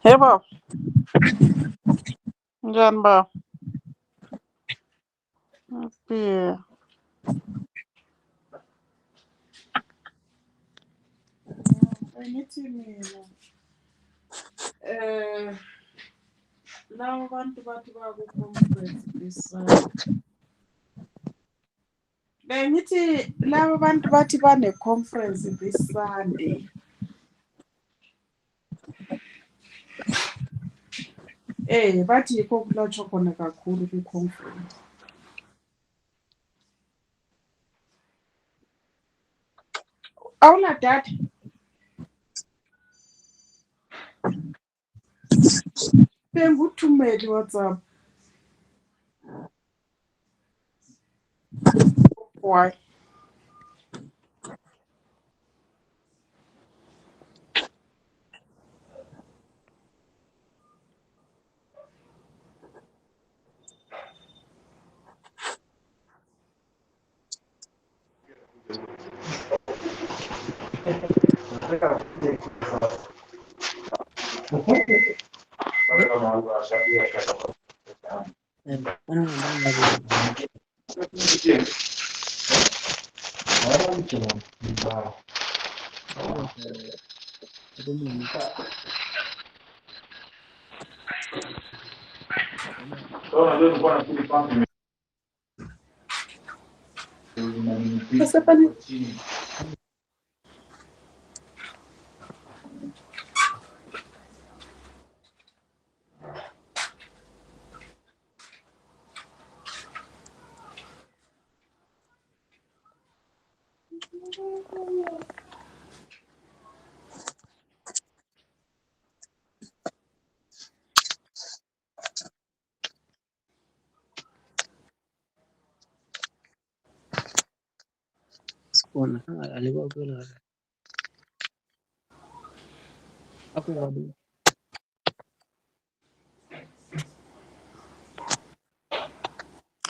Hey Bob, njani ba? Happy. Angithi mina labo bantu bathi baku-conference bengithi labo bantu bathi bane-conference this Sunday. Bathi yikho kulatshwa khona kakhulu kwi-conference. Awunadatha? Benguthumele WhatsApp. Why?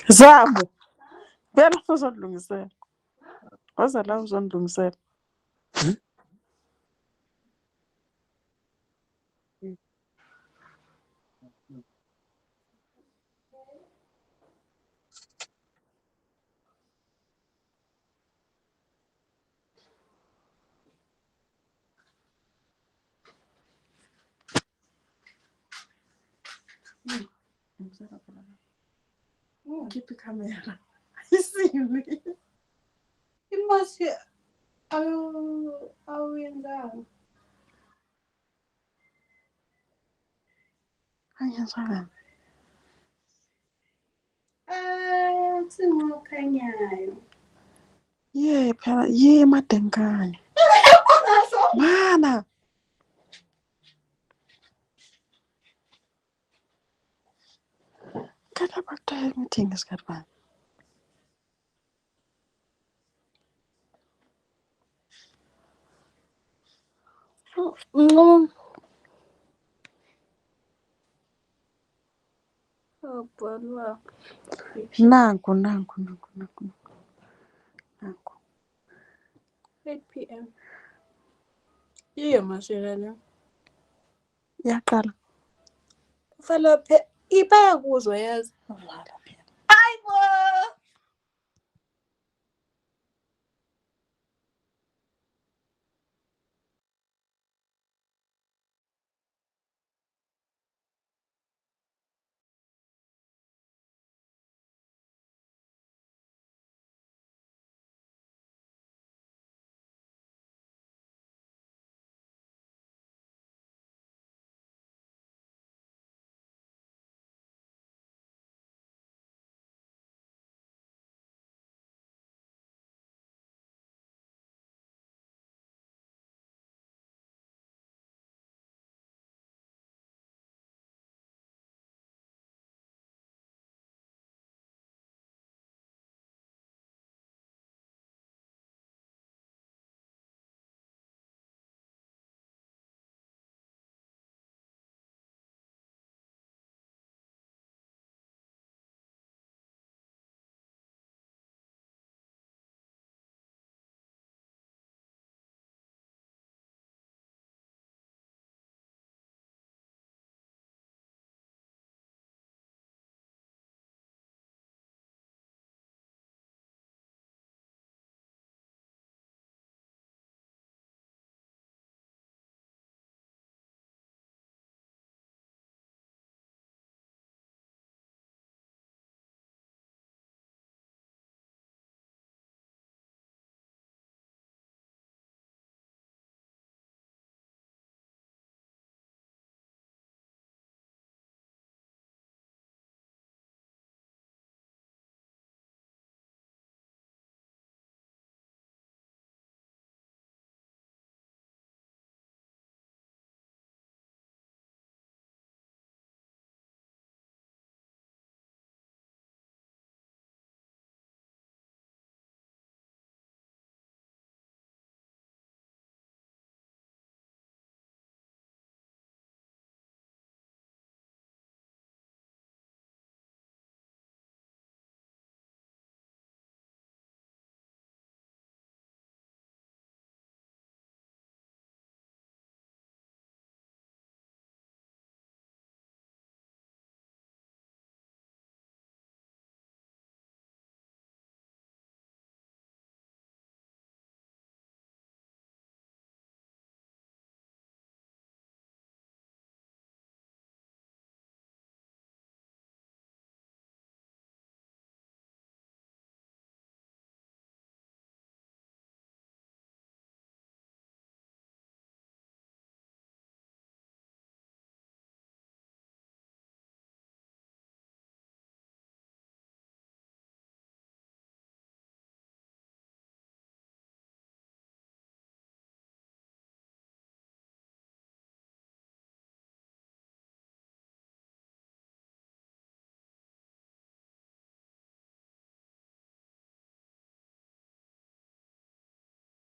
Zabo, phela uzondilungisela. Waza la uzondilungisela. Keep the camera. I see you. You must hear. I'll win down. Ayazana. Tsumokanyayo. Yeah, phela yeah madenkayo. Mana. Kada bakta meeting is kadban. No. Oh, boy. Nanku. 8 p.m. Yeah, mashelele. Yaqala. Ufala phe ibaya kuzwa yazi. Wala.